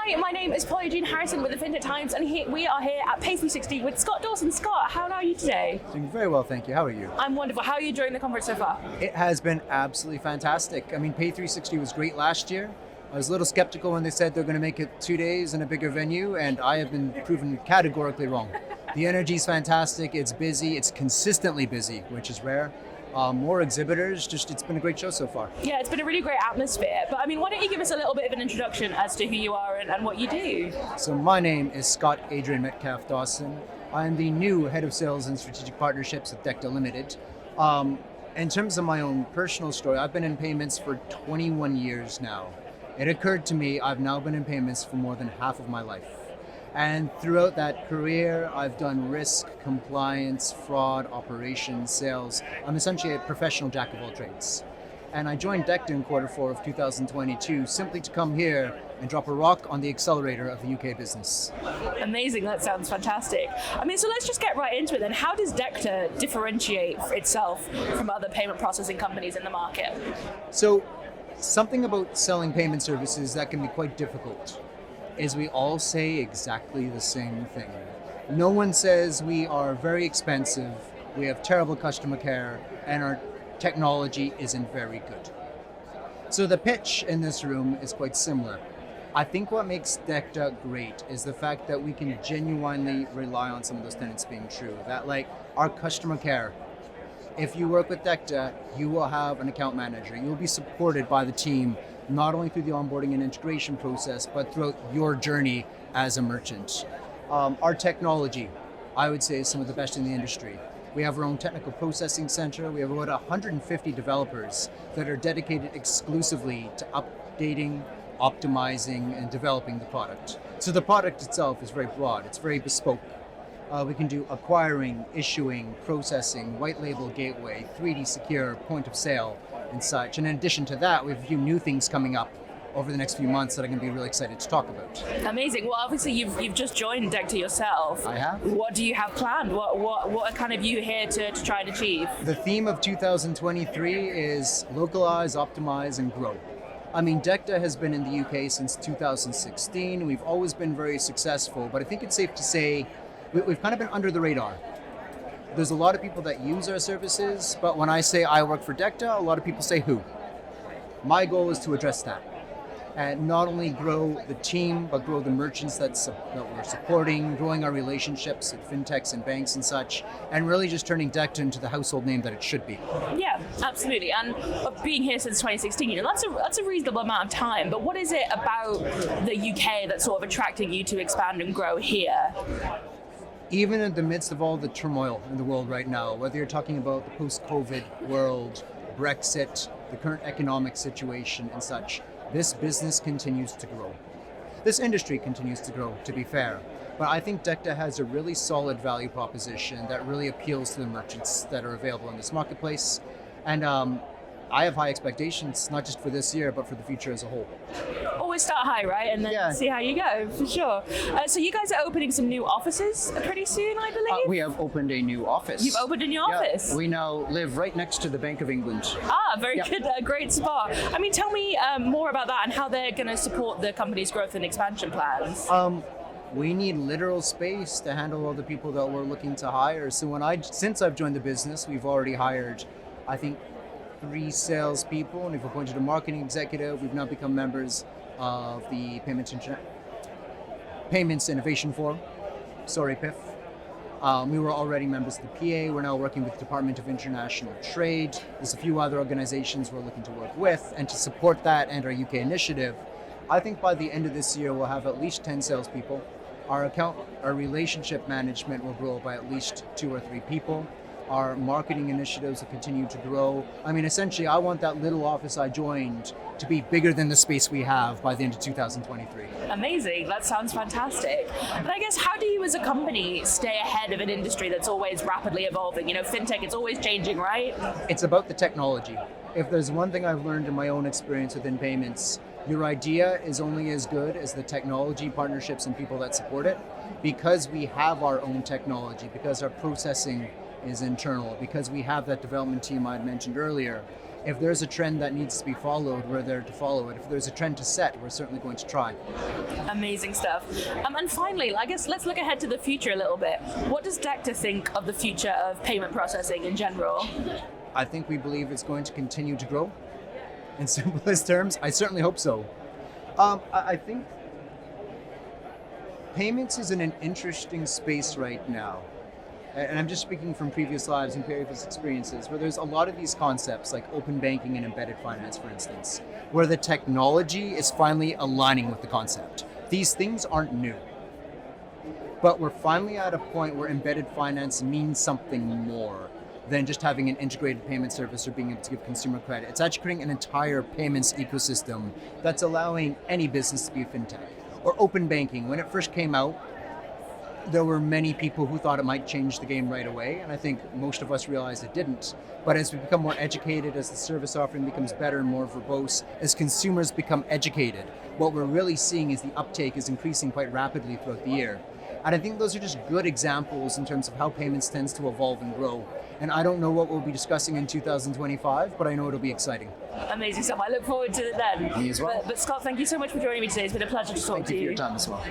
Hi, my name is Pauline Harrison with the Fintech Times, and we are here at PAY360 with Scott Dawson. Scott, how are you today? Doing very well, thank you. How are you? I'm wonderful. How are you enjoying the conference so far? It has been absolutely fantastic. I mean, PAY360 was great last year. I was a little skeptical when they said they're going to make it 2 days in a bigger venue, and I have been proven categorically wrong. The energy is fantastic, it's busy, it's consistently busy, which is rare. More exhibitors, it's been a great show so far. Yeah, it's been a really great atmosphere. But I mean, why don't you give us a little bit of an introduction as to who you are and what you do? So my name is Scott Adrian Metcalf Dawson. I'm the new head of sales and strategic partnerships at DECTA Limited. In terms of my own personal story, I've been in payments for 21 years now. It occurred to me I've now been in payments for more than half of my life. And throughout that career, I've done risk, compliance, fraud, operations, sales. I'm essentially a professional jack of all trades. And I joined DECTA in Q4 of 2022 simply to come here and drop a rock on the accelerator of the UK business. Amazing, that sounds fantastic. I mean, so let's just get right into it then. How does DECTA differentiate itself from other payment processing companies in the market? So, something about selling payment services that can be quite difficult is we all say exactly the same thing. No one says we are very expensive, we have terrible customer care, and our technology isn't very good. So the pitch in this room is quite similar. I think what makes DECTA great is the fact that we can genuinely rely on some of those tenets being true. That like our customer care. If you work with DECTA, you will have an account manager. You'll be supported by the team, not only through the onboarding and integration process, but throughout your journey as a merchant. Our technology, I would say, is some of the best in the industry. We have our own technical processing center. We have about 150 developers that are dedicated exclusively to updating, optimizing, and developing the product. So the product itself is very broad. It's very bespoke. We can do acquiring, issuing, processing, white label gateway, 3D secure, point of sale, and such. And in addition to that, we have a few new things coming up over the next few months that I'm going to be really excited to talk about. Amazing. Well, obviously you've just joined DECTA yourself. I have. What do you have planned? What are kind of you here to try and achieve? The theme of 2023 is localise, optimise, and grow. I mean, DECTA has been in the UK since 2016. We've always been very successful, but I think it's safe to say we've kind of been under the radar. There's a lot of people that use our services, but when I say I work for DECTA, a lot of people say who. My goal is to address that and not only grow the team, but grow the merchants that we're supporting, growing our relationships at fintechs and banks and such, and really just turning DECTA into the household name that it should be. Yeah, absolutely. And being here since 2016, that's a reasonable amount of time. But what is it about the UK that's sort of attracting you to expand and grow here? Even in the midst of all the turmoil in the world right now, whether you're talking about the post-COVID world, Brexit, the current economic situation and such, this business continues to grow. This industry continues to grow, to be fair. But I think DECTA has a really solid value proposition that really appeals to the merchants that are available in this marketplace. And I have high expectations, not just for this year, but for the future as a whole. Always start high, right? And then see how you go, for sure. So you guys are opening some new offices pretty soon, I believe? We have opened a new office. You've opened a new office? We now live right next to the Bank of England. Very good, great spot. I mean, tell me more about that and how they're going to support the company's growth and expansion plans. We need literal space to handle all the people that we're looking to hire. So since I've joined the business, we've already hired, I think, 3 salespeople, and we've appointed a marketing executive. We've now become members of the Payments Innovation Forum, PIF. We were already members of the PA. We're now working with the Department of International Trade. There's a few other organizations we're looking to work with, and to support that and our UK initiative, I think by the end of this year, we'll have at least 10 salespeople. Our relationship management will grow by at least 2 or 3 people. Our marketing initiatives will continue to grow. I mean, essentially, I want that little office I joined to be bigger than the space we have by the end of 2023. Amazing, that sounds fantastic. But I guess, how do you as a company stay ahead of an industry that's always rapidly evolving? You know, fintech, it's always changing, right? It's about the technology. If there's one thing I've learned in my own experience within payments, your idea is only as good as the technology, partnerships, and people that support it. Because we have our own technology, because our processing is internal, because we have that development team I had mentioned earlier, If there's a trend that needs to be followed, we're there to follow it. If there's a trend to set, we're certainly going to try. Amazing stuff. And finally, I guess let's look ahead to the future a little bit. What does DECTA think of the future of payment processing in general? I think we believe it's going to continue to grow. In simplest terms, I certainly hope so. I think payments is in an interesting space right now. And I'm just speaking from previous lives and previous experiences, where there's a lot of these concepts like open banking and embedded finance, for instance, where the technology is finally aligning with the concept. These things aren't new. But we're finally at a point where embedded finance means something more than just having an integrated payment service or being able to give consumer credit. It's actually creating an entire payments ecosystem that's allowing any business to be a fintech. Or open banking. When it first came out, there were many people who thought it might change the game right away, and I think most of us realized it didn't. But as we become more educated, as the service offering becomes better and more verbose, as consumers become educated, what we're really seeing is the uptake is increasing quite rapidly throughout the year. And I think those are just good examples in terms of how payments tends to evolve and grow. And I don't know what we'll be discussing in 2025, but I know it'll be exciting. Amazing stuff. I look forward to it then. Me as well. But Scott, thank you so much for joining me today. It's been a pleasure to talk to you. Thank you for your time as well.